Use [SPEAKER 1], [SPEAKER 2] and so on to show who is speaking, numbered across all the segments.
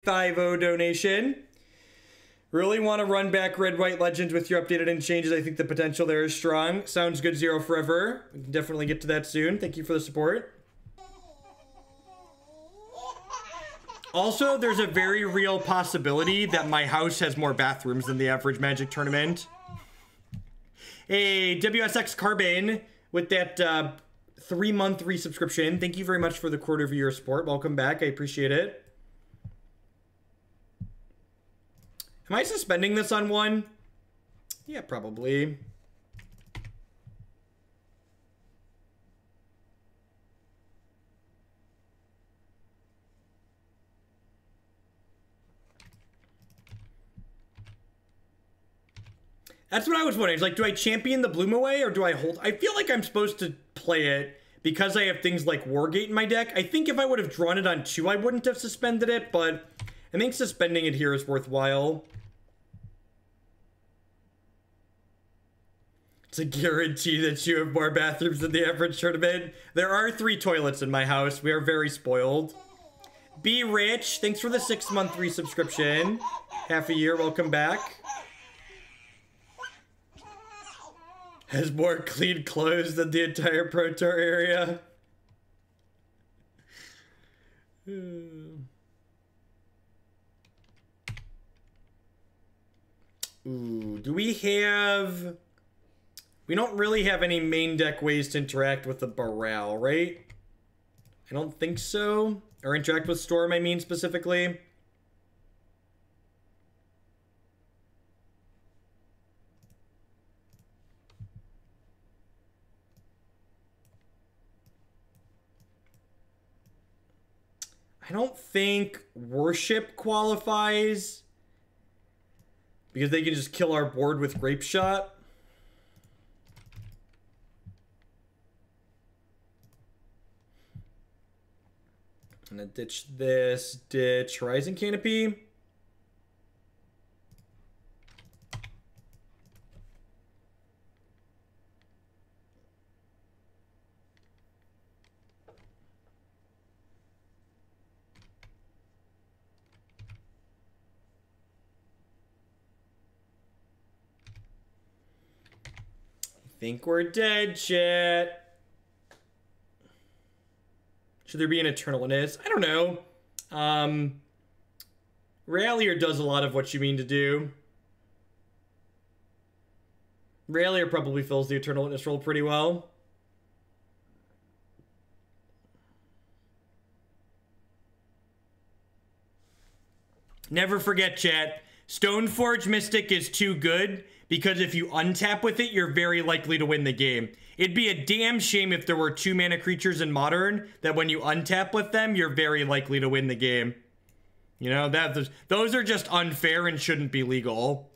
[SPEAKER 1] 50 donation. Really want to run back Red White Legends with your updated and changes. I think the potential there is strong. Sounds good, Zero Forever. We can definitely get to that soon. Thank you for the support. Also, there's a very real possibility that my house has more bathrooms than the average Magic tournament. Hey, WSX Carbane with that 3-month resubscription. Thank you very much for the quarter of your support. Welcome back. I appreciate it. Am I suspending this on one? Yeah, probably. That's what I was wondering. It's like, do I champion the Bloom away or do I hold? I feel like I'm supposed to play it because I have things like Wargate in my deck. I think if I would have drawn it on 2, I wouldn't have suspended it, but I think suspending it here is worthwhile. It's a guarantee that you have more bathrooms than the average tournament. There are 3 toilets in my house. We are very spoiled. Be Rich, thanks for the 6-month resubscription. Half a year, welcome back. Has more clean clothes than the entire Pro Tour area. Ooh, do we have... We don't really have any main deck ways to interact with the Baral, right? I don't think so. Or interact with Storm, I mean, specifically. I don't think Worship qualifies. Because they can just kill our board with Grape Shot. I'm gonna ditch this, ditch Horizon Canopy. I think we're dead, chat. Should there be an Eternalness? I don't know. Rallier does a lot of what you mean to do. Rallier probably fills the Eternal Witness role pretty well. Never forget, chat. Stoneforge Mystic is too good because if you untap with it, you're very likely to win the game. It'd be a damn shame if there were 2-mana creatures in Modern that when you untap with them, you're very likely to win the game. You know, those are just unfair and shouldn't be legal.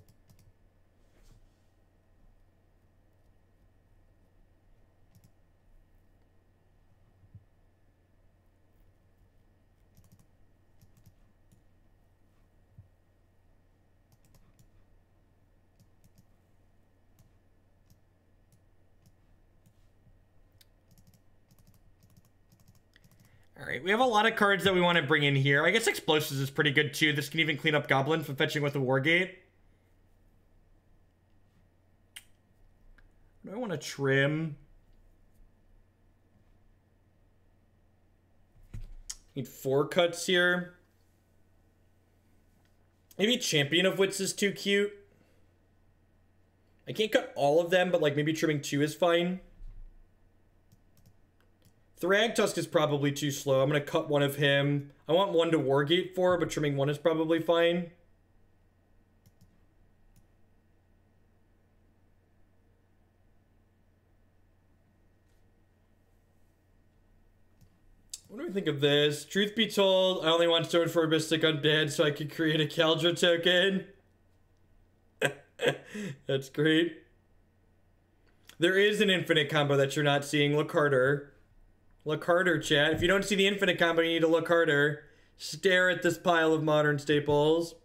[SPEAKER 1] Alright, we have a lot of cards that we want to bring in here. I guess Explosives is pretty good too. This can even clean up Goblin from fetching with a Wargate. Do I want to trim? Need 4 cuts here. Maybe Champion of Wits is too cute. I can't cut all of them, but like maybe trimming 2 is fine. Thragtusk is probably too slow. I'm going to cut one of him. I want 1 to Wargate for, but trimming 1 is probably fine. What do we think of this? Truth be told, I only want Stoneforge Mystic Undead so I can create a Caldra token. That's great. There is an infinite combo that you're not seeing. Look harder. Look harder, chat. If you don't see the infinite combo, you need to look harder. Stare at this pile of Modern staples.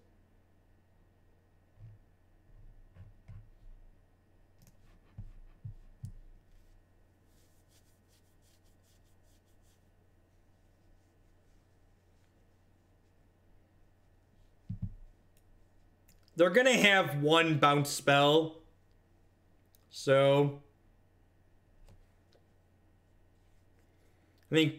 [SPEAKER 1] They're gonna have one bounce spell. So I think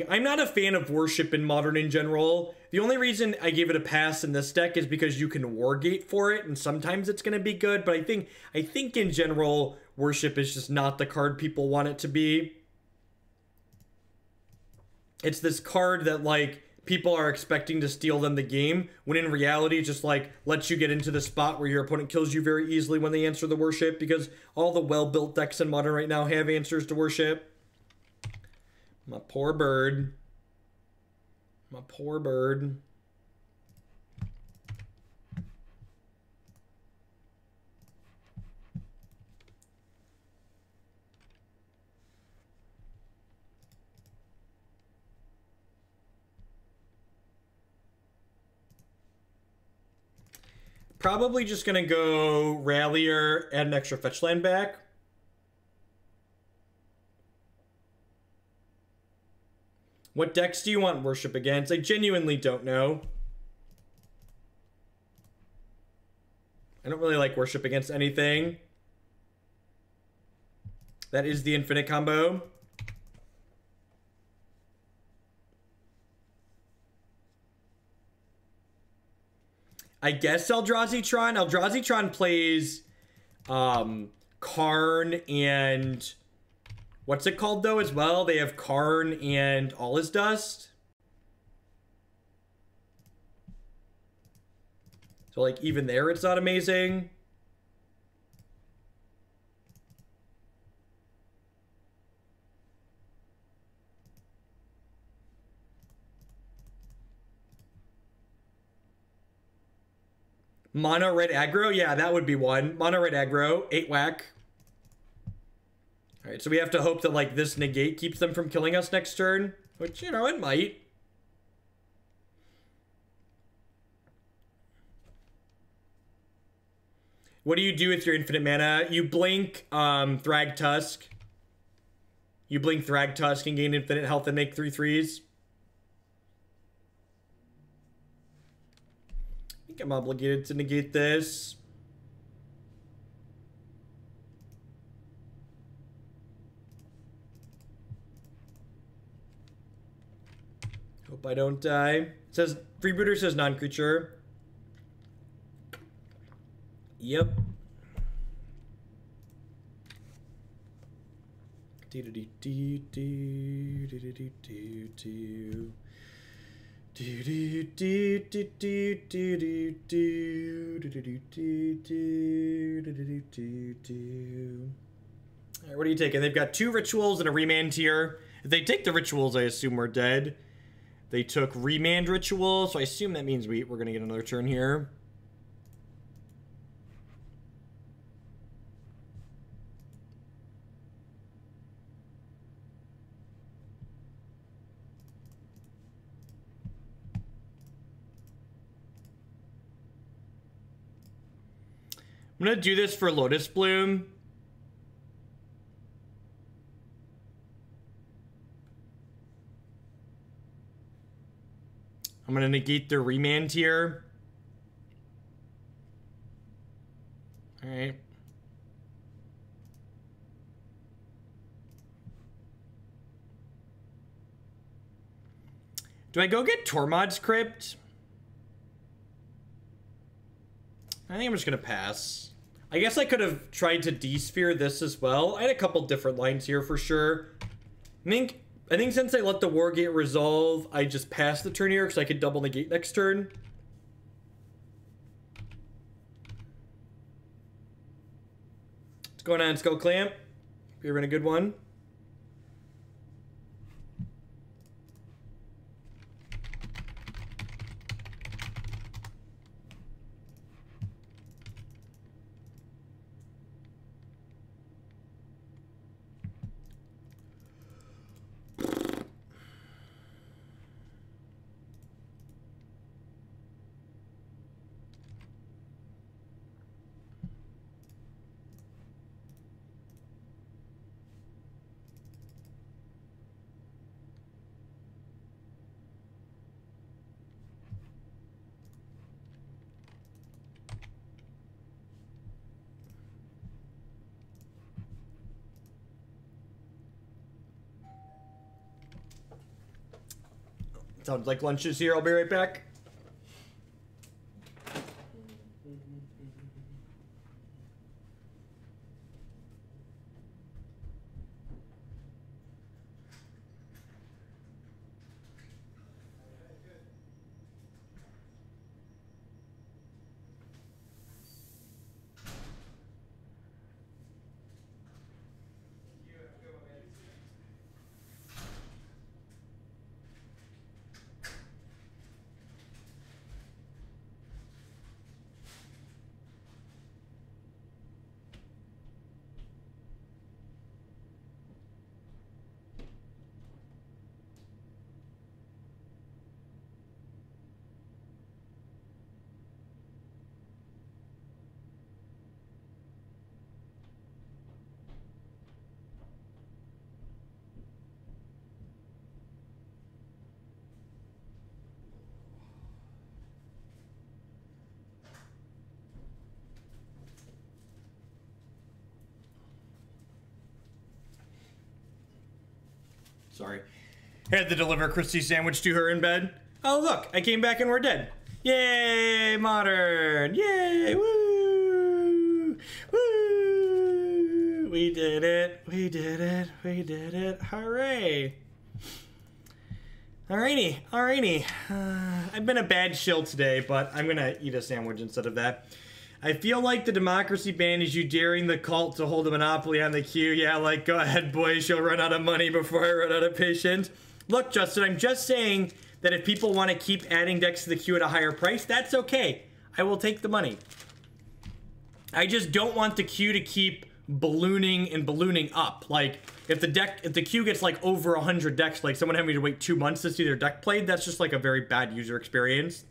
[SPEAKER 1] I'm not a fan of Worship in Modern in general. The only reason I gave it a pass in this deck is because you can Wargate for it, and sometimes it's gonna be good, but I think in general, Worship is just not the card people want it to be. It's this card that, like, people are expecting to steal them the game, when in reality, it just, like, lets you get into the spot where your opponent kills you very easily when they answer the Worship, because all the well-built decks in Modern right now have answers to Worship. My poor bird. My poor bird. Probably just gonna go Rallier, add an extra fetch land back. What decks do you want Worship against? I genuinely don't know. I don't really like Worship against anything. That is the infinite combo. I guess Eldrazi-tron. Eldrazi-tron plays Karn and... What's it called, though, as well? They have Karn and All Is Dust. So, like, even there, it's not amazing. Mono red aggro? Yeah, that would be one. Mono red aggro, 8 whack. Alright, so we have to hope that, like, this negate keeps them from killing us next turn. Which, you know, it might. What do you do with your infinite mana? You blink Thragtusk. You blink Thragtusk and gain infinite health and make 3/3s. I think I'm obligated to negate this. Hope I don't die. It says, Freebooter says non-creature. Yep. Alright, what are you taking? They've got 2 rituals and a remand here. If they take the rituals, I assume we're dead. They took remand ritual, so I assume that means we're gonna get another turn here. I'm gonna do this for Lotus Bloom. I'm gonna negate their remand here. Alright. Do I go get Tormod's Crypt? I think I'm just gonna pass. I guess I could have tried to de-sphere this as well. I had a couple different lines here for sure. I think since I let the Wargate resolve, I just pass the turn here because I could double negate next turn. What's going on, Skull Clamp? You're in a good one. Sounds like lunch is here. I'll be right back. Sorry. Had to deliver Christy's sandwich to her in bed. Oh, look, I came back and we're dead. Yay, modern. Yay, woo. Woo. We did it. We did it. We did it. Hooray. Alrighty, alrighty. I've been a bad shill today, but I'm gonna eat a sandwich instead of that. I feel like the democracy ban is you daring the cult to hold a monopoly on the queue. Yeah, like, go ahead, boys, you'll run out of money before I run out of patience. Look, Justin, I'm just saying that if people want to keep adding decks to the queue at a higher price, that's okay. I will take the money. I just don't want the queue to keep ballooning and ballooning up. Like, if the queue gets like over 100 decks, like someone having to wait 2 months to see their deck played, that's just like a very bad user experience.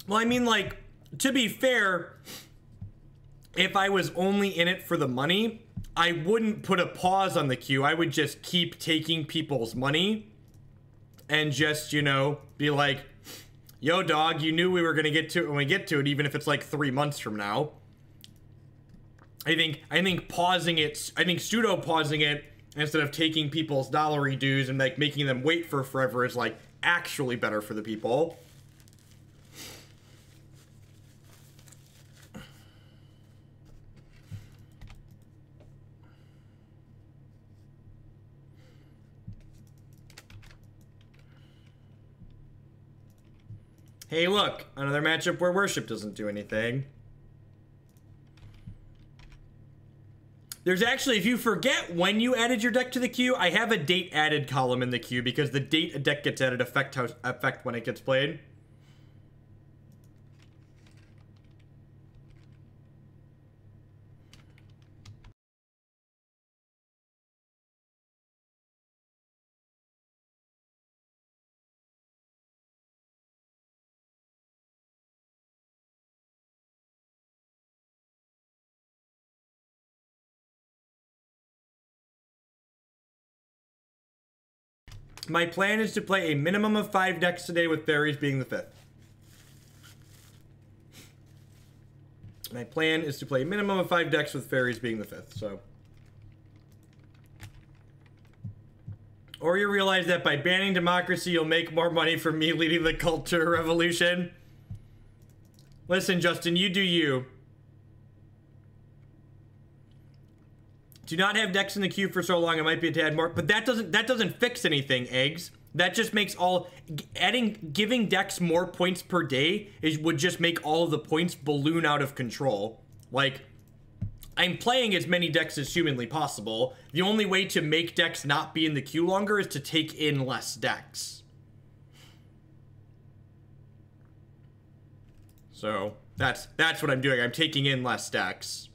[SPEAKER 1] Well, I mean, like, to be fair, if I was only in it for the money, I wouldn't put a pause on the queue. I would just keep taking people's money and just, you know, be like, yo, dog, you knew we were going to get to it when we get to it, even if it's like 3 months from now. I think pausing it, I think pseudo pausing it instead of taking people's dollary dues and like making them wait for forever is like actually better for the people. Hey, look, another matchup where worship doesn't do anything. There's actually, if you forget when you added your deck to the queue, I have a date added column in the queue because the date a deck gets added affect when it gets played. My plan is to play a minimum of 5 decks today, with fairies being the 5th. My plan is to play a minimum of 5 decks, with fairies being the 5th, so. Or you realize that by banning democracy, you'll make more money from me leading the culture revolution. Listen, Justin, you do you. Do not have decks in the queue for so long, it might be to add more, but that doesn't fix anything, Eggs. That just makes giving decks more points per day would just make all of the points balloon out of control. Like, I'm playing as many decks as humanly possible. The only way to make decks not be in the queue longer is to take in less decks. So that's what I'm doing. I'm taking in less decks.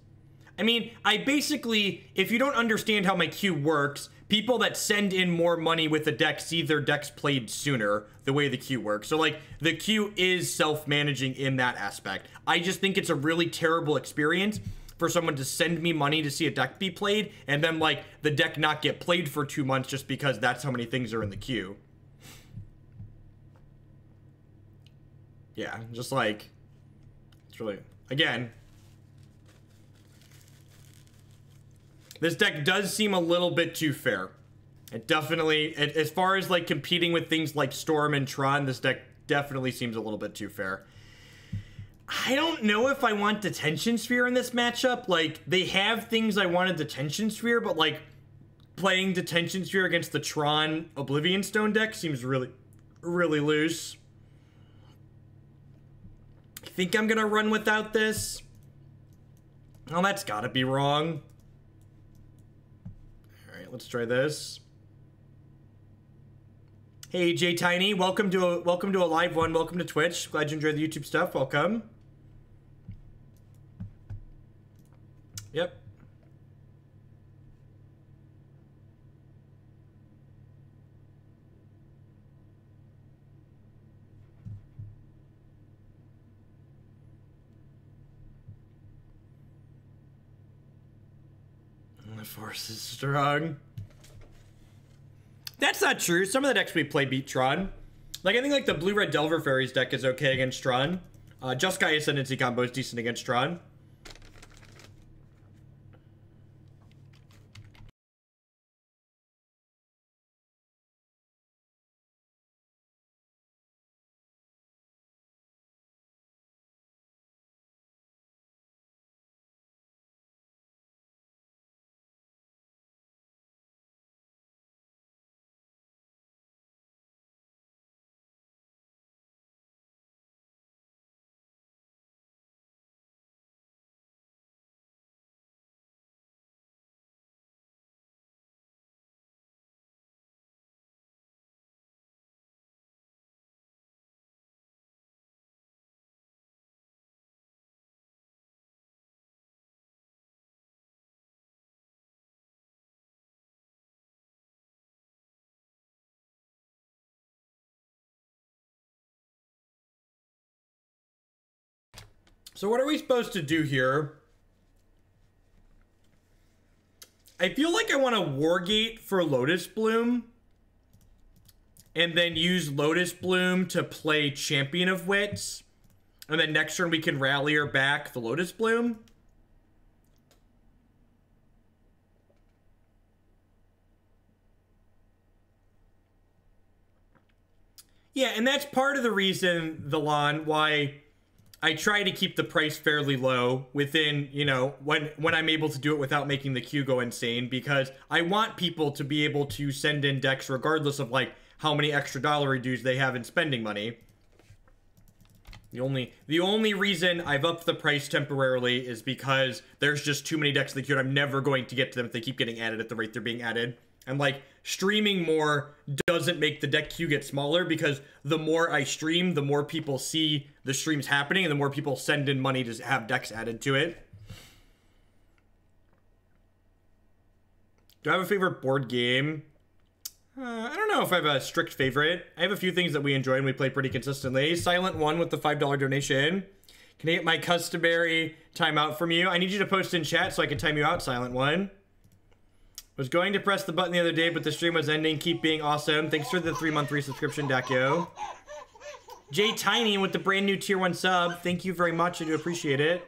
[SPEAKER 1] I mean, I basically, if you don't understand how my queue works, people that send in more money with a deck see their decks played sooner, the way the queue works. So, like, the queue is self-managing in that aspect. I just think it's a really terrible experience for someone to send me money to see a deck be played, and then, like, the deck not get played for 2 months just because that's how many things are in the queue. Yeah, just, like, it's really, again, this deck does seem a little bit too fair. It definitely, as far as, like, competing with things like Storm and Tron, this deck definitely seems a little bit too fair. I don't know if I want Detention Sphere in this matchup. Like, they have things I wanted Detention Sphere, but, like, playing Detention Sphere against the Tron Oblivion Stone deck seems really, really loose. I think I'm gonna run without this. Oh, that's gotta be wrong. Alright, let's try this. Hey, J Tiny, welcome to a live one. Welcome to Twitch. Glad you enjoyed the YouTube stuff. Welcome. Yep. The force is strong. That's not true. Some of the decks we play beat Tron. Like, I think, like, the Blue-Red Delver Fairies deck is okay against Tron. Jeskai Ascendancy combo is decent against Tron. So what are we supposed to do here? I feel like I want to Wargate for Lotus Bloom. And then use Lotus Bloom to play Champion of Wits. And then next turn we can Rallier back the Lotus Bloom. Yeah, and that's part of the reason, Thelon, why I try to keep the price fairly low within, you know, when I'm able to do it without making the queue go insane, because I want people to be able to send in decks regardless of, like, how many extra dollar dues they have in spending money. The only reason I've upped the price temporarily is because there's just too many decks in the queue and I'm never going to get to them if they keep getting added at the rate they're being added. And, like, streaming more doesn't make the deck queue get smaller, because the more I stream, the more people see the streams happening and the more people send in money to have decks added to it. Do I have a favorite board game? I don't know if I have a strict favorite. I have a few things that we enjoy and we play pretty consistently. Silent One with the $5 donation. Can I get my customary timeout from you? I need you to post in chat so I can time you out, Silent One. Was going to press the button the other day, but the stream was ending. Keep being awesome. Thanks for the 3-month resubscription, Dakio. Jay Tiny with the brand new tier 1 sub. Thank you very much. I do appreciate it.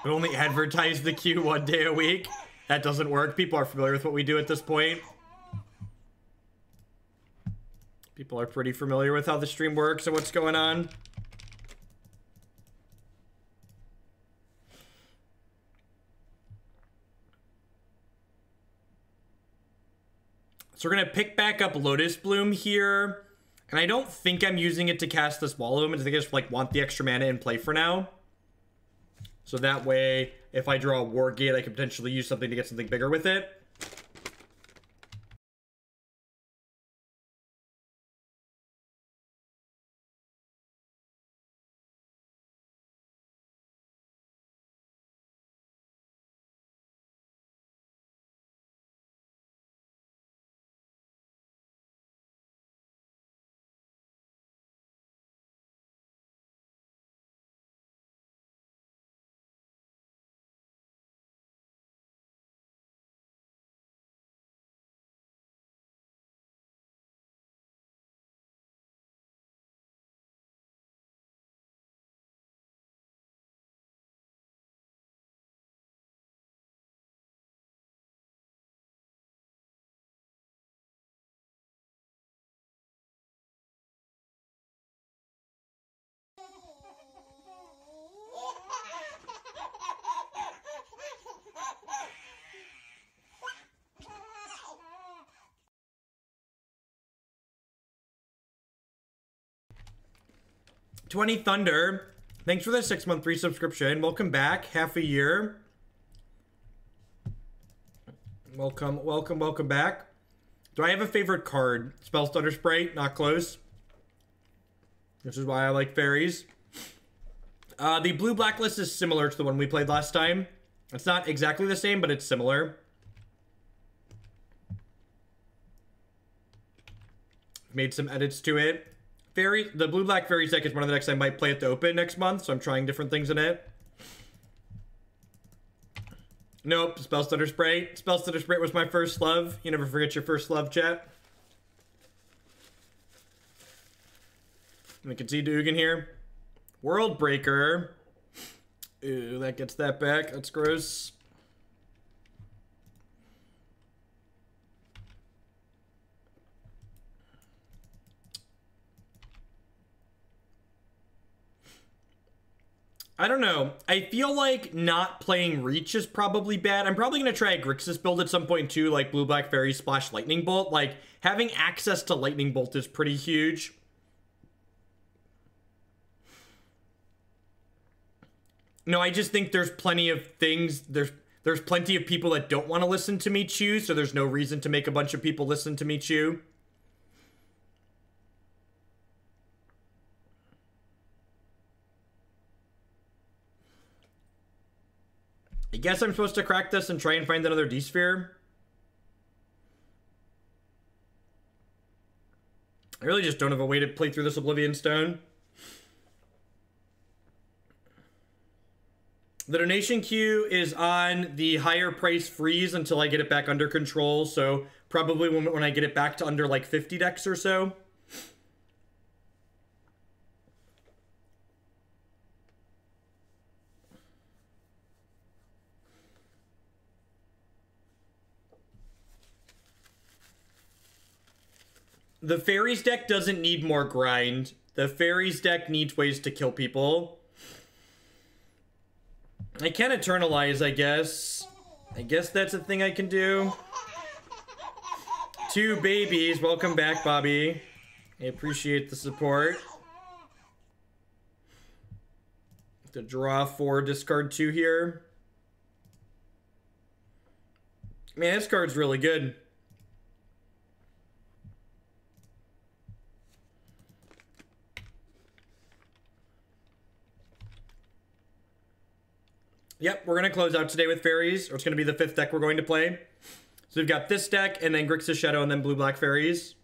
[SPEAKER 1] But only advertise the queue 1 day a week. That doesn't work. People are familiar with what we do at this point. People are pretty familiar with how the stream works and what's going on. So we're going to pick back up Lotus Bloom here. And I don't think I'm using it to cast this Wall of Omens. I think I just like want the extra mana in play for now. So that way, if I draw a Wargate, I could potentially use something to get something bigger with it. $20 Thunder, thanks for the 6-month free subscription. Welcome back, half a year. Welcome back. Do I have a favorite card? Spell Stutter Sprite, not close. This is why I like fairies. The blue blacklist is similar to the one we played last time. It's not exactly the same, but it's similar. Made some edits to it. The blue-black fairies deck is one of the decks I might play at the open next month, so I'm trying different things in it. Nope, Spell Stutter Sprite. Spell Stutter Sprite was my first love. You never forget your first love, chat. We can see Dugan here. World Breaker. Ooh, that gets that back. That's gross. I don't know. I feel like not playing Reach is probably bad. I'm probably going to try a Grixis build at some point too, like Blue-Black Fairy Splash Lightning Bolt. Like, having access to Lightning Bolt is pretty huge. No, I just think there's plenty of things. There's plenty of people that don't want to listen to me chew, so there's no reason to make a bunch of people listen to me chew. I guess I'm supposed to crack this and try and find another D-Sphere. I really just don't have a way to play through this Oblivion Stone. The donation queue is on the higher price freeze until I get it back under control, so probably when I get it back to under like 50 decks or so. The Fairies deck doesn't need more grind. The Fairies deck needs ways to kill people. I can Eternalize, I guess. I guess that's a thing I can do. 2 babies. Welcome back, Bobby. I appreciate the support. To draw 4, discard 2 here. Man, this card's really good. Yep, we're going to close out today with Fairies, or it's going to be the 5th deck we're going to play. So we've got this deck, and then Grixis Shadow, and then Blue-Black Fairies.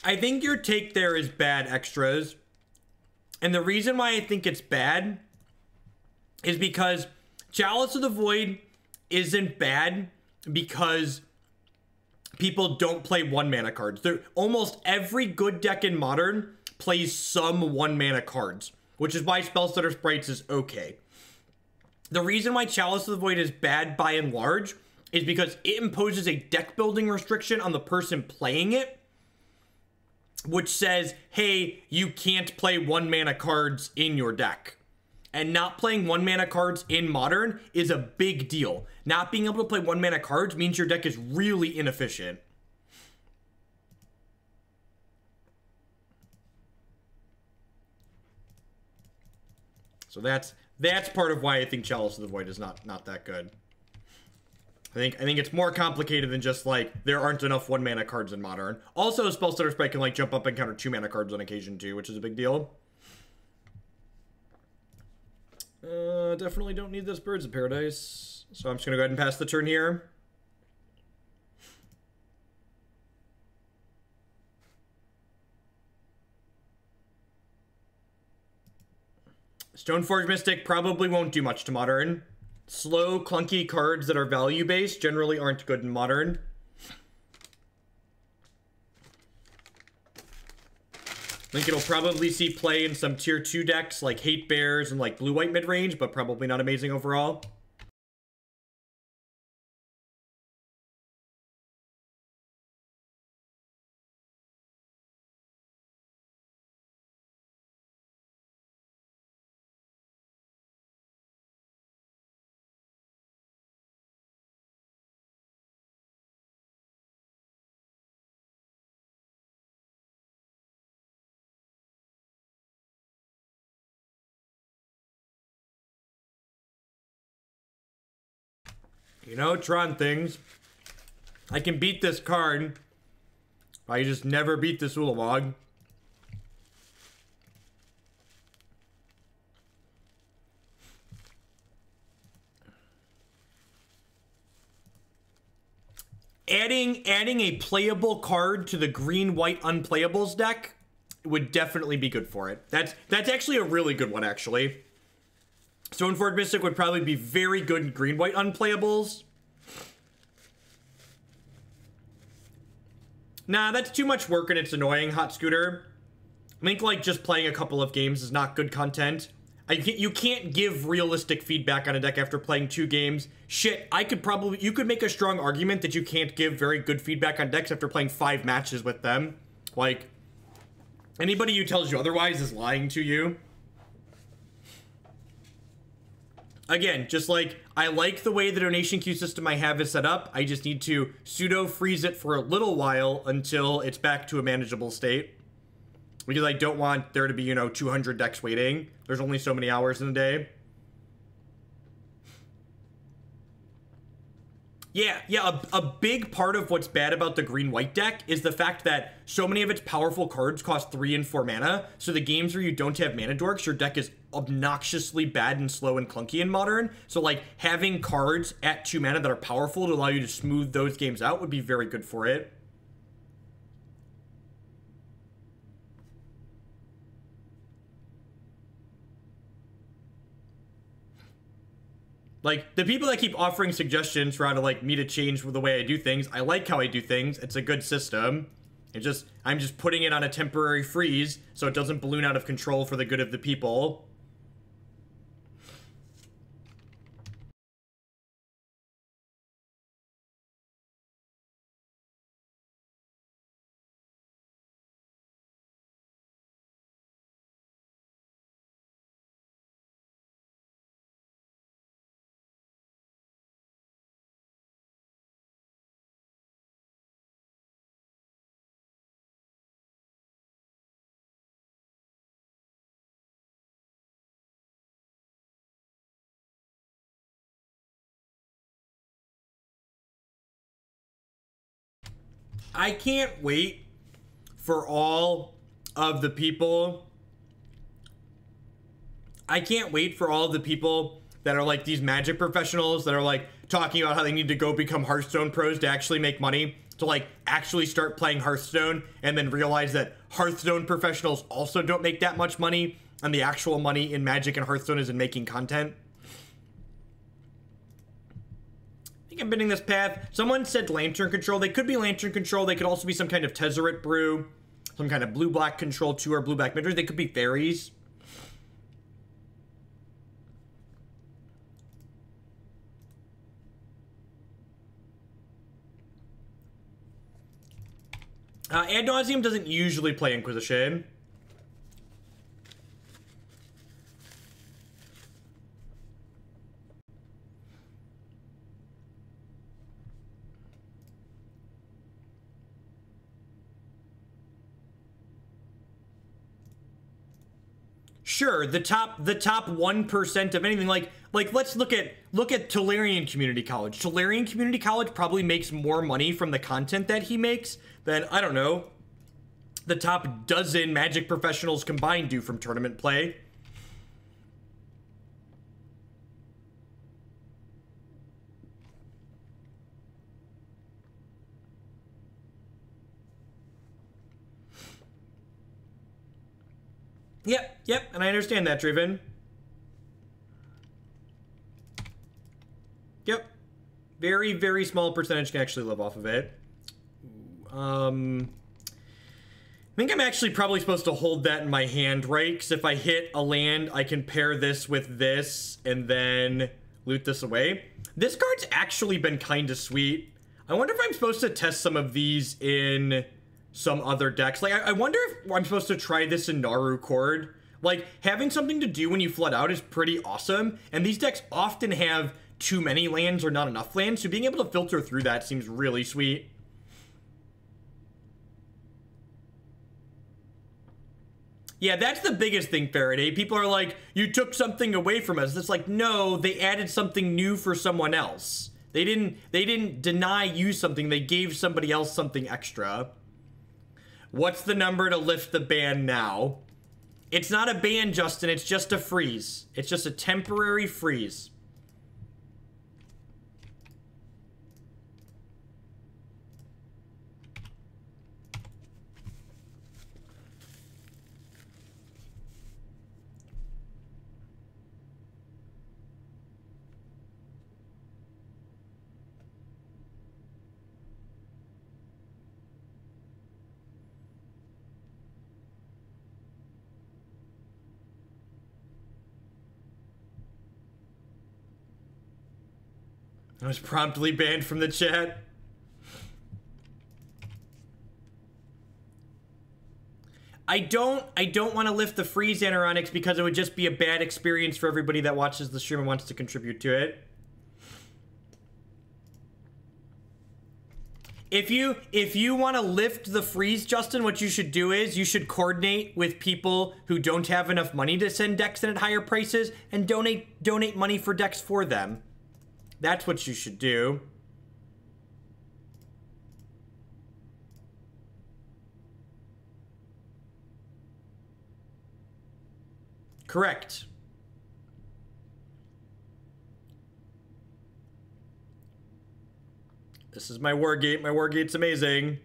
[SPEAKER 1] I think your take there is bad extras. And the reason why I think it's bad is because Chalice of the Void isn't bad because people don't play 1-mana cards. Almost every good deck in Modern plays some 1-mana cards, which is why Spellstutter Sprites is okay. The reason why Chalice of the Void is bad by and large is because it imposes a deck building restriction on the person playing it, which says, hey, you can't play 1-mana cards in your deck. And not playing 1-mana cards in Modern is a big deal. Not being able to play 1-mana cards means your deck is really inefficient. So that's part of why I think Chalice of the Void is not that good. I think it's more complicated than just like there aren't enough 1-mana cards in Modern. Also, Spellstutter Sprite can like jump up and counter 2-mana cards on occasion too, which is a big deal. Definitely don't need this Birds of Paradise, so I'm just gonna go ahead and pass the turn here. Stoneforge Mystic probably won't do much to Modern. Slow, clunky cards that are value-based generally aren't good in Modern. I think it'll probably see play in some tier 2 decks like Hate Bears and like blue-white mid-range, but probably not amazing overall. You know, Tron things. I can beat this card. I just never beat this Ulamog. Adding a playable card to the green-white unplayables deck would definitely be good for it. That's actually a really good one, actually. Stoneforge Mystic would probably be very good in green-white unplayables. Nah, that's too much work and it's annoying, Hot Scooter. I think, like, just playing a couple of games is not good content. You can't give realistic feedback on a deck after playing 2 games. Shit, you could make a strong argument that you can't give very good feedback on decks after playing 5 matches with them. Like, anybody who tells you otherwise is lying to you. Again, just like, I like the way the donation queue system I have is set up. I just need to pseudo-freeze it for a little while until it's back to a manageable state. Because I don't want there to be, you know, 200 decks waiting. There's only so many hours in a day. Yeah, a big part of what's bad about the green-white deck is the fact that so many of its powerful cards cost 3 and 4 mana, so the games where you don't have mana dorks, your deck is obnoxiously bad and slow and clunky in Modern. So, like, having cards at 2 mana that are powerful to allow you to smooth those games out would be very good for it. Like, the people that keep offering suggestions for how to, like, me to change the way I do things, I like how I do things. It's a good system. I'm just putting it on a temporary freeze so it doesn't balloon out of control for the good of the people. I can't wait for all of the people. I can't wait for all of the people that are like these Magic professionals that are like talking about how they need to go become Hearthstone pros to actually make money, to like actually start playing Hearthstone and then realize that Hearthstone professionals also don't make that much money and the actual money in Magic and Hearthstone is in making content. think I'm bending this path. Someone said Lantern Control. They could be Lantern Control. They could also be some kind of Tezzeret Brew. Some kind of blue-black control 2 or blue-black midrange. They could be fairies. Ad Nauseam doesn't usually play Inquisition. Sure, the top 1% of anything, like let's look at Tolarian Community College. Tolarian Community College probably makes more money from the content that he makes than, I don't know, the top dozen Magic professionals combined do from tournament play. Yep, and I understand that, Driven. Yep. Very, very small percentage can actually live off of it. I think I'm actually probably supposed to hold that in my hand, right? Because if I hit a land, I can pair this with this and then loot this away. This card's actually been kind of sweet. I wonder if I'm supposed to test some of these in some other decks. Like, I wonder if I'm supposed to try this in Naru Chord. Like, having something to do when you flood out is pretty awesome, and these decks often have too many lands or not enough lands, so being able to filter through that seems really sweet. Yeah, that's the biggest thing, Faraday. People are like, you took something away from us. It's like, no, they added something new for someone else. They didn't deny you something, they gave somebody else something extra. What's the number to lift the ban now? It's not a ban, Justin, it's just a freeze. It's just a temporary freeze. I was promptly banned from the chat. I don't want to lift the freeze Anoronics because it would just be a bad experience for everybody that watches the stream and wants to contribute to it. If you want to lift the freeze, Justin, what you should do is you should coordinate with people who don't have enough money to send decks in at higher prices and donate money for decks for them. That's what you should do. Correct. This is my Wargate. My Wargate's amazing.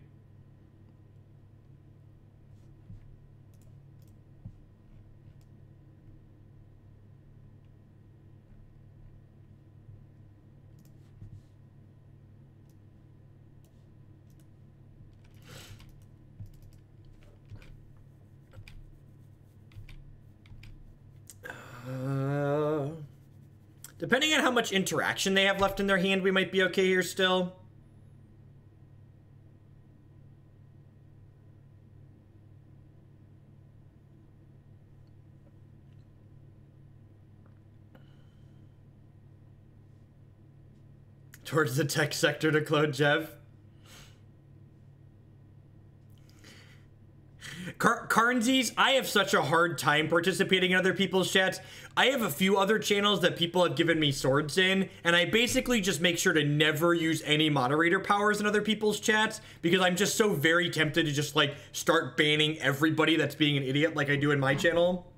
[SPEAKER 1] Depending on how much interaction they have left in their hand, we might be okay here still. Towards the tech sector to Claude Jeff. Carnsies, I have such a hard time participating in other people's chats. I have a few other channels that people have given me swords in, and I basically just make sure to never use any moderator powers in other people's chats because I'm just so very tempted to just like start banning everybody that's being an idiot like I do in my channel.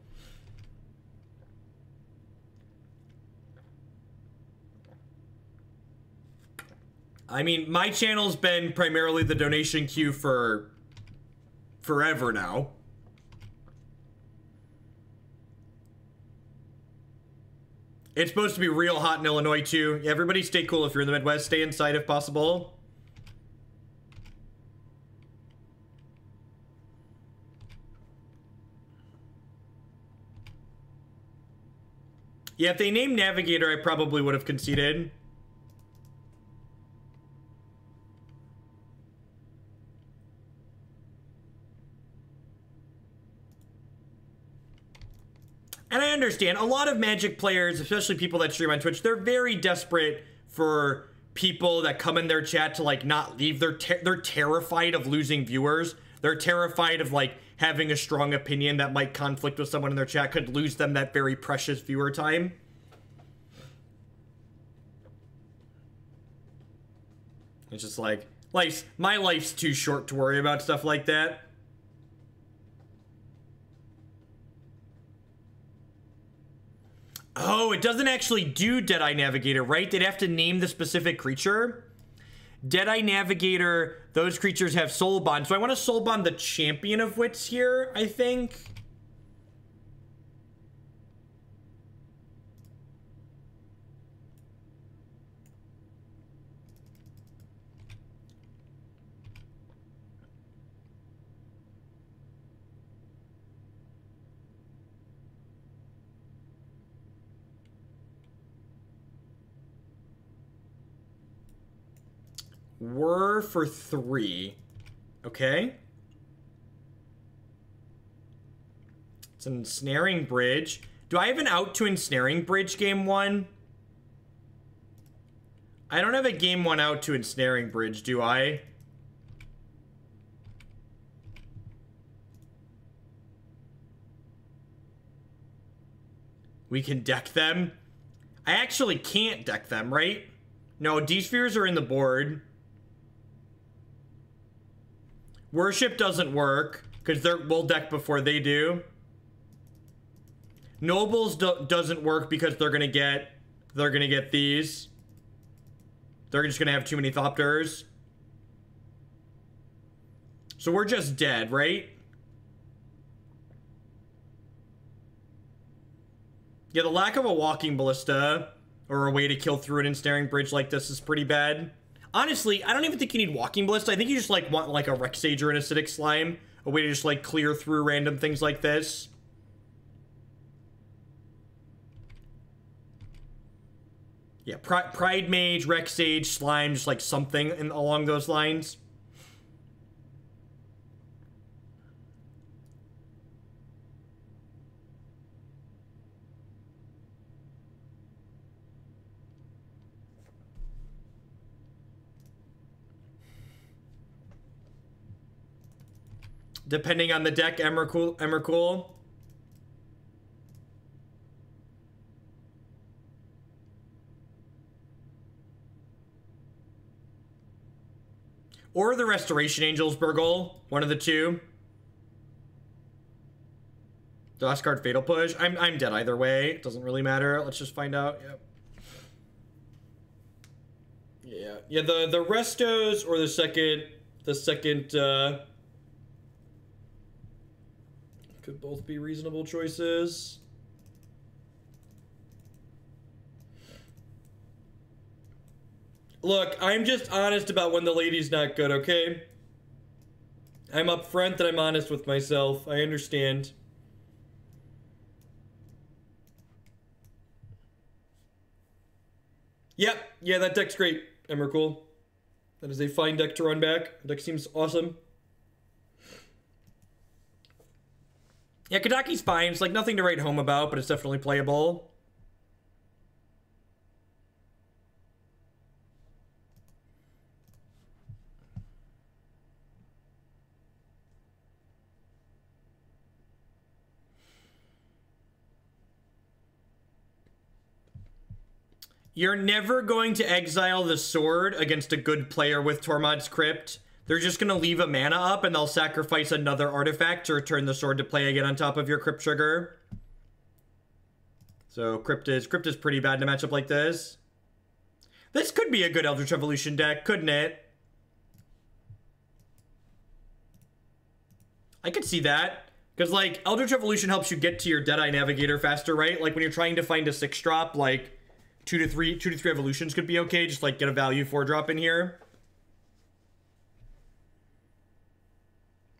[SPEAKER 1] I mean, my channel's been primarily the donation queue for forever now. It's supposed to be real hot in Illinois, too. Yeah, everybody stay cool if you're in the Midwest. Stay inside if possible. Yeah, if they named Navigator, I probably would have conceded. And I understand, a lot of Magic players, especially people that stream on Twitch, they're very desperate for people that come in their chat to, like, not leave. They're terrified of losing viewers. They're terrified of, like, having a strong opinion that might conflict with someone in their chat, could lose them that very precious viewer time. It's just like, my life's too short to worry about stuff like that. Oh, it doesn't actually do Deadeye Navigator, right? They'd have to name the specific creature. Deadeye Navigator, those creatures have Soul Bond. So I want to Soul Bond the Champion of Wits here, I think. Were for 3. Okay. It's an Ensnaring Bridge. Do I have an out to Ensnaring Bridge game 1? I don't have a game 1 out to Ensnaring Bridge, do I? We can deck them? I actually can't deck them, right? No, D-Spheres are in the board. Worship doesn't work, because we'll deck before they do. Nobles doesn't work because they're gonna get these. They're just gonna have too many Thopters. So we're just dead, right? Yeah, the lack of a Walking Ballista or a way to kill through an Ensnaring Bridge like this is pretty bad. Honestly, I don't even think you need Walking Ballista. I think you just, like, want, like, a Rex Sage or an Acidic Slime. A way to just, like, clear through random things like this. Yeah, Pride Mage, Rex Sage, Slime, just, like, something along those lines. Depending on the deck, Emrakul. Or the Restoration Angels, Burgle. One of the two. The last card, Fatal Push. I'm dead either way. It doesn't really matter. Let's just find out. Yep. Yeah, the Restos or the second could both be reasonable choices. Look, I'm just honest about when the lady's not good, okay? I'm upfront that I'm honest with myself. I understand. Yep, yeah, that deck's great, Emrakul. That is a fine deck to run back. The deck seems awesome. Yeah, Kataki's fine. It's like nothing to write home about, but it's definitely playable. You're never going to exile the sword against a good player with Tormod's Crypt. They're just going to leave a mana up and they'll sacrifice another artifact to return the sword to play again on top of your Crypt trigger. So Crypt is pretty bad in a matchup like this. This could be a good Eldritch Evolution deck, couldn't it? I could see that. Because, like, Eldritch Evolution helps you get to your Deadeye Navigator faster, right? Like, when you're trying to find a 6-drop, like, 2 to 3 evolutions could be okay. Just, like, get a value 4-drop in here.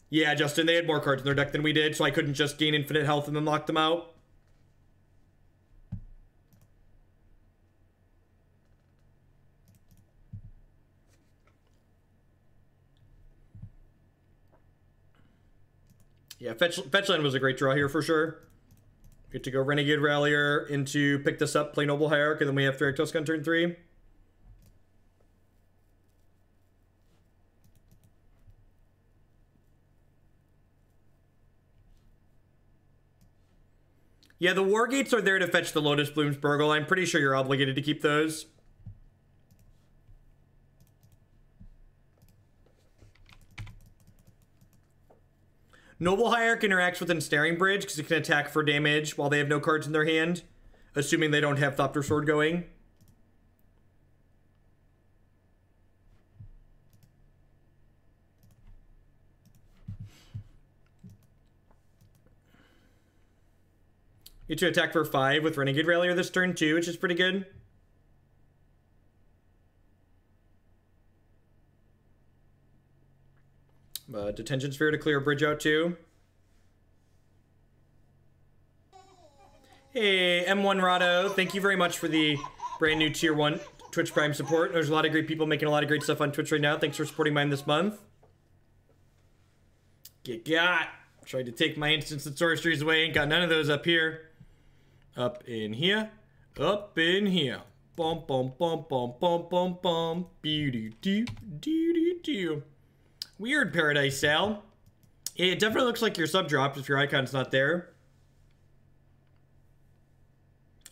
[SPEAKER 1] Yeah, Justin, they had more cards in their deck than we did, so I couldn't just gain infinite health and then lock them out. Yeah, Fetchland was a great draw here for sure. Get to go Renegade Rallier into pick this up, play Noble Hierarch, and then we have Thragtusk on turn 3. Yeah, the Wargates are there to fetch the Lotus Blooms, Burgle. I'm pretty sure you're obligated to keep those. Noble Hierarch interacts with Ensnaring Bridge because it can attack for damage while they have no cards in their hand, assuming they don't have Thopter Sword going. Get to attack for 5 with Renegade Rallier this turn too, which is pretty good. Detention Sphere to clear a bridge out too. Hey, M1 Rado, thank you very much for the brand new Tier 1 Twitch Prime support. There's a lot of great people making a lot of great stuff on Twitch right now. Thanks for supporting mine this month. Get got. Tried to take my instants and sorceries away. Ain't got none of those up here. Up in here. Up in here. Bum bum bum bum bum bum bum. Doo-doo-doo-doo-doo-doo. Weird, Paradise Sal. It definitely looks like your sub dropped if your icon's not there.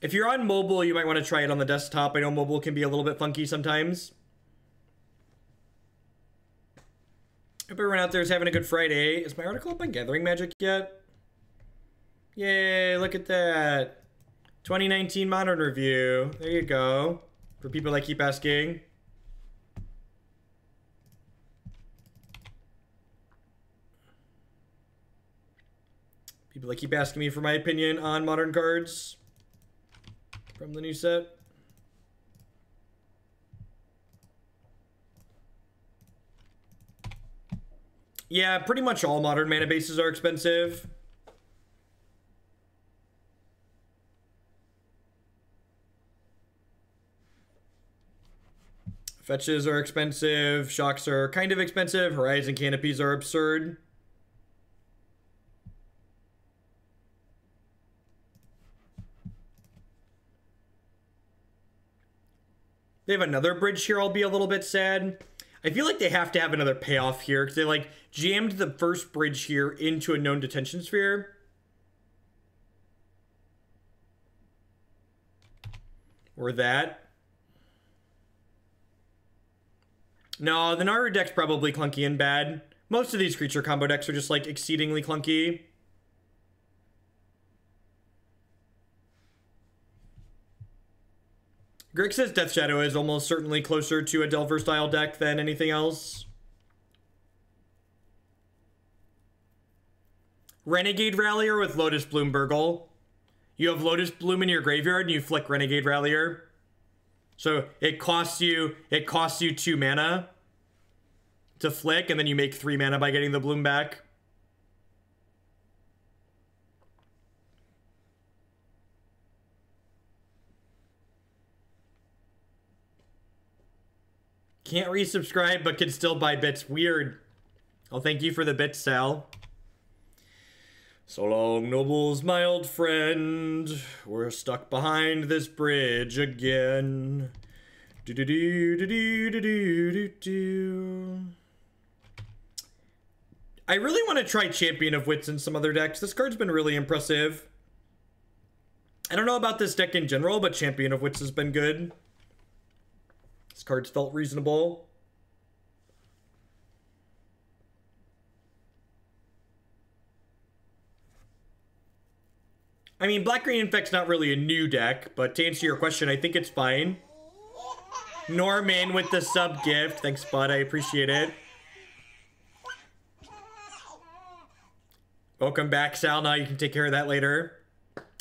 [SPEAKER 1] If you're on mobile, you might want to try it on the desktop. I know mobile can be a little bit funky sometimes. Hope everyone out there is having a good Friday. Is my article up on Gathering Magic yet? Yay, look at that. 2019 Modern Review. There you go. For people that keep asking. People that keep asking me for my opinion on modern cards from the new set. Yeah, pretty much all modern mana bases are expensive. Fetches are expensive. Shocks are kind of expensive. Horizon Canopies are absurd. They have another bridge here. I'll be a little bit sad. I feel like they have to have another payoff here because they like jammed the first bridge here into a known Detention Sphere. Or that. No, the Naru deck's probably clunky and bad. Most of these creature combo decks are just like exceedingly clunky. Greg says Death Shadow is almost certainly closer to a Delver style deck than anything else. Renegade Rallier with Lotus Bloom Burgle. You have Lotus Bloom in your graveyard and you flick Renegade Rallier. So it costs you 2 mana to flick, and then you make 3 mana by getting the bloom back. Can't resubscribe, but can still buy bits. Weird. Oh, thank you for the bits, Sal. So long, nobles, my old friend. We're stuck behind this bridge again. Do-do-do-do-do-do-do-do. I really want to try Champion of Wits in some other decks. This card's been really impressive. I don't know about this deck in general, but Champion of Wits has been good. This card's felt reasonable. I mean, Black-Green Infect's not really a new deck, but to answer your question, I think it's fine. Norman with the sub-gift. Thanks, bud. I appreciate it. Welcome back, Sal. Now you can take care of that later.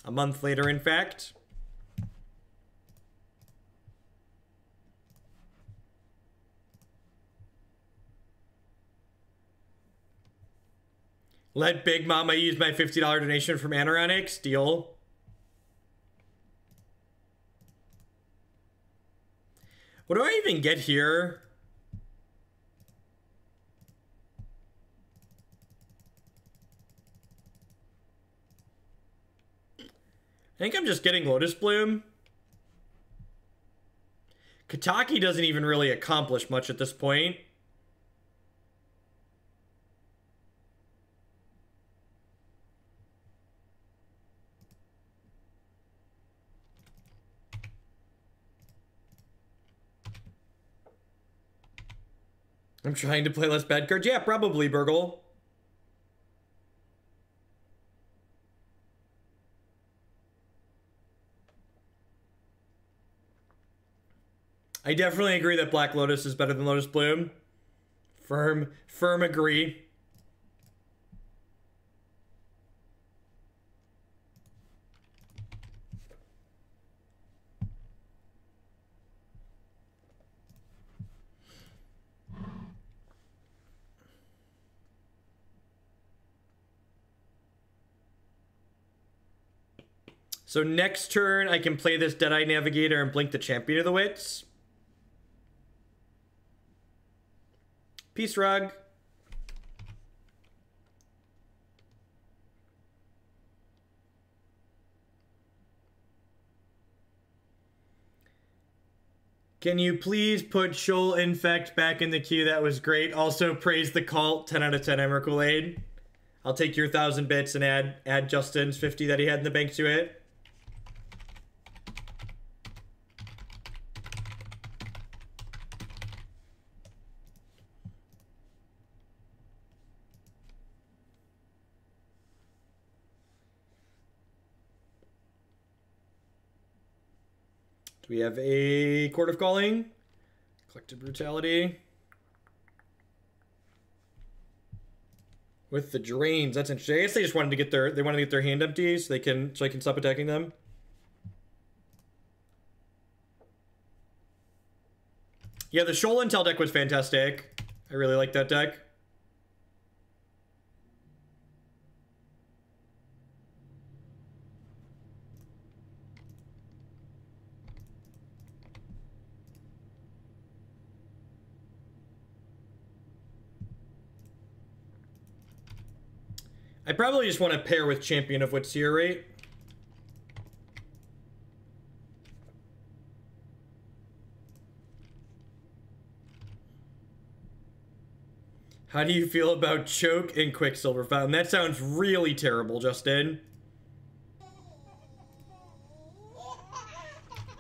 [SPEAKER 1] A month later, in fact. Let Big Mama use my $50 donation from Anoronics. Deal. What do I even get here? I think I'm just getting Lotus Bloom. Kataki doesn't even really accomplish much at this point. I'm trying to play less bad cards. Yeah, probably, Burgle. I definitely agree that Black Lotus is better than Lotus Bloom. Firm agree. So next turn, I can play this Deadeye Navigator and blink the Champion of the Wits. Peace, Rug. Can you please put Shoal Infect back in the queue? That was great. Also, praise the cult. 10 out of 10 Emmer Kool-Aid. I'll take your 1,000 bits and add Justin's 50 that he had in the bank to it. We have a Court of Calling, Collective Brutality. With the Drains, that's interesting. I guess they just wanted to get their hand empty so I can stop attacking them. Yeah, the Shoal Intel deck was fantastic. I really like that deck. I probably just want to pair with Champion of Wits here, right? How do you feel about Choke and Quicksilver Fountain? That sounds really terrible, Justin.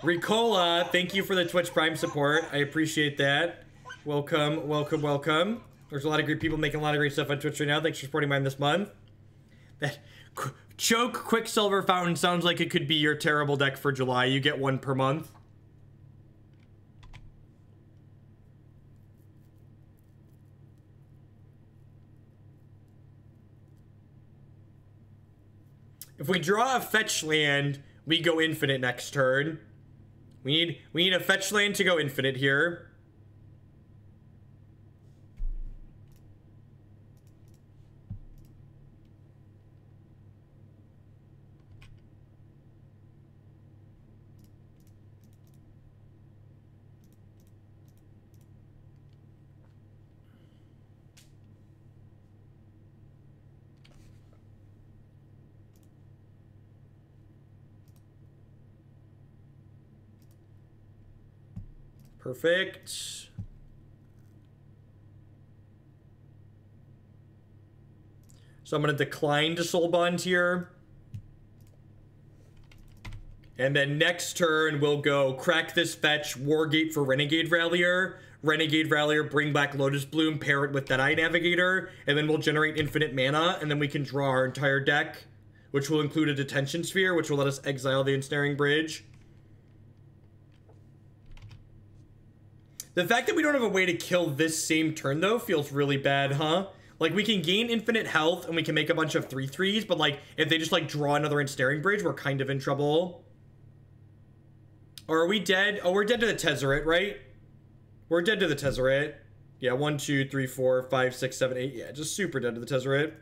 [SPEAKER 1] Ricola, thank you for the Twitch Prime support. I appreciate that. Welcome, welcome, welcome. There's a lot of great people making a lot of great stuff on Twitch right now. Thanks for supporting mine this month. That Choke Quicksilver Fountain sounds like it could be your terrible deck for July. You get one per month. If we draw a fetch land, we go infinite next turn. We need a fetch land to go infinite here. Perfect. So I'm going to decline to Soul Bond here. And then next turn, we'll go crack this fetch, Wargate for Renegade Rallier. Renegade Rallier, bring back Lotus Bloom, pair it with Deadeye Navigator, and then we'll generate infinite mana, and then we can draw our entire deck, which will include a Detention Sphere, which will let us exile the Ensnaring Bridge. The fact that we don't have a way to kill this same turn, though, feels really bad, huh? Like, we can gain infinite health and we can make a bunch of 3/3s, but like, if they just like draw another Ensnaring Bridge, we're kind of in trouble. Or are we dead? Oh, we're dead to the Tezzeret, right? We're dead to the Tezzeret. Yeah, 1, 2, 3, 4, 5, 6, 7, 8. Yeah, just super dead to the Tezzeret.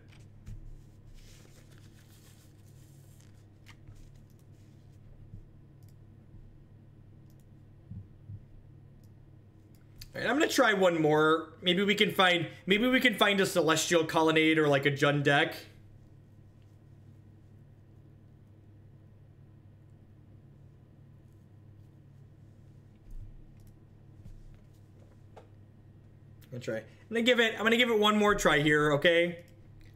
[SPEAKER 1] Alright, I'm gonna try one more. Maybe we can find a Celestial Colonnade or like a Jund deck. I'm gonna give it one more try here, okay?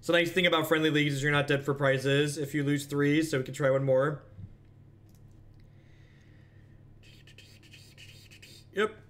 [SPEAKER 1] So the nice thing about friendly leagues is you're not dead for prizes if you lose 3, so we can try one more. Yep.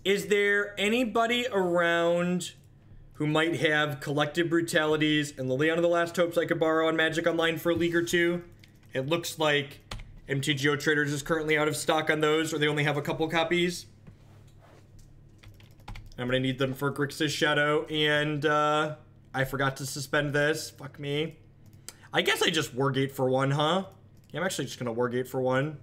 [SPEAKER 1] Is there anybody around who might have Collective Brutalities and Liliana the Last Hopes I could borrow on Magic Online for a league or two? It looks like MTGO Traders is currently out of stock on those, or they only have a couple copies. I'm gonna need them for Grixis Shadow, and I forgot to suspend this. Fuck me. I guess I just Wargate for 1, huh? Yeah, I'm actually just gonna Wargate for 1.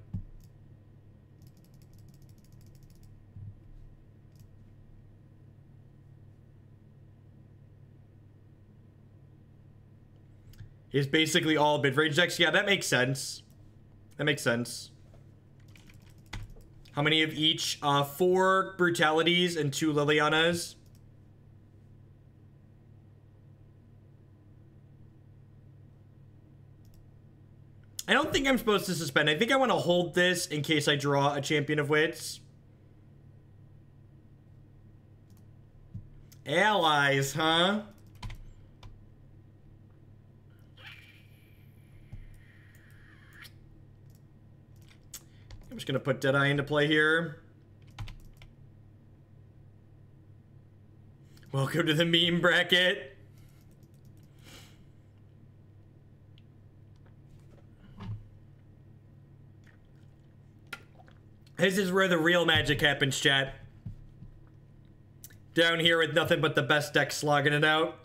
[SPEAKER 1] Is basically all mid-range decks. Yeah, that makes sense. That makes sense. How many of each? 4 Brutalities and 2 Lilianas. I don't think I'm supposed to suspend. I think I want to hold this in case I draw a Champion of Wits. Allies, huh? I'm just gonna put Deadeye into play here. Welcome to the meme bracket. This is where the real magic happens, chat. Down here with nothing but the best deck slogging it out.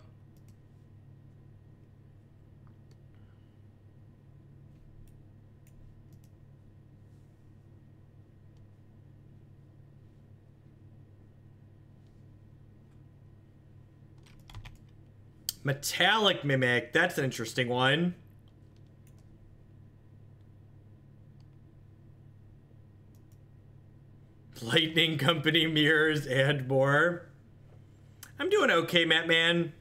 [SPEAKER 1] Metallic Mimic, that's an interesting one. Lightning Company, mirrors, and more. I'm doing okay, Matt Man.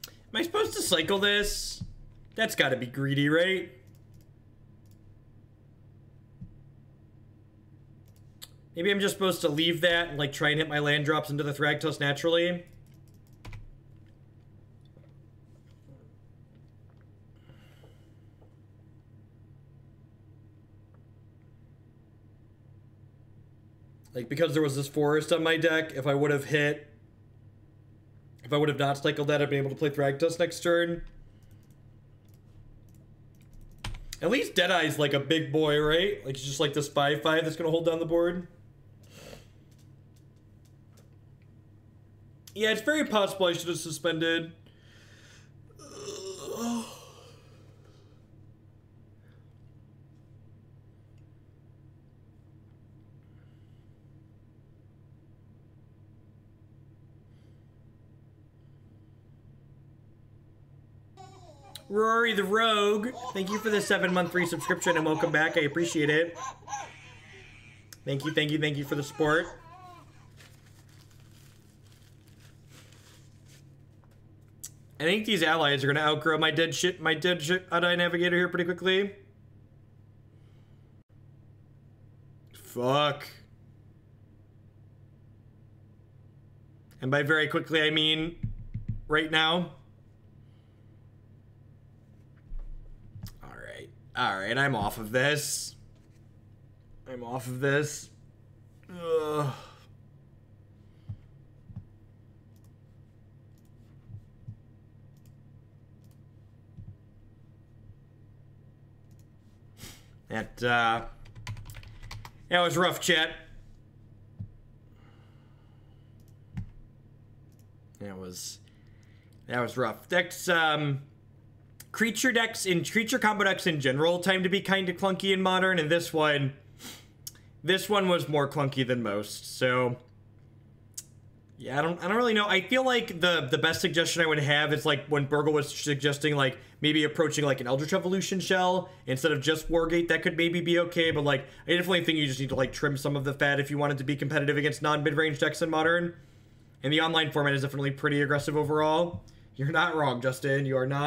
[SPEAKER 1] Am I supposed to cycle this? That's gotta be greedy, right? Maybe I'm just supposed to leave that and like try and hit my land drops into the Thragtusk naturally. Like, because there was this forest on my deck, if I would have not cycled that, I'd be able to play Thragtusk next turn. At least Deadeye's like a big boy, right? Like, it's just like this 5/5 that's gonna hold down the board. Yeah, it's very possible I should have suspended. Rory the Rogue, thank you for the 7-month free subscription and welcome back. I appreciate it. Thank you for the support. I think these allies are gonna outgrow my Deadeye Navigator here pretty quickly. Fuck. And by very quickly, I mean right now. Alright, I'm off of this. I'm off of this. Ugh. That was rough, chat. That was rough. Decks, creature combo decks in general tend to be kind of clunky in Modern, and this one was more clunky than most. So yeah, I don't really know. I feel like the best suggestion I would have is like when Burgle was suggesting like maybe approaching like an Eldritch Evolution shell instead of just Wargate. That could maybe be okay, but like I definitely think you just need to like trim some of the fat if you wanted to be competitive against non-mid-range decks in Modern. And the online format is definitely pretty aggressive overall. You're not wrong, Justin. You are not.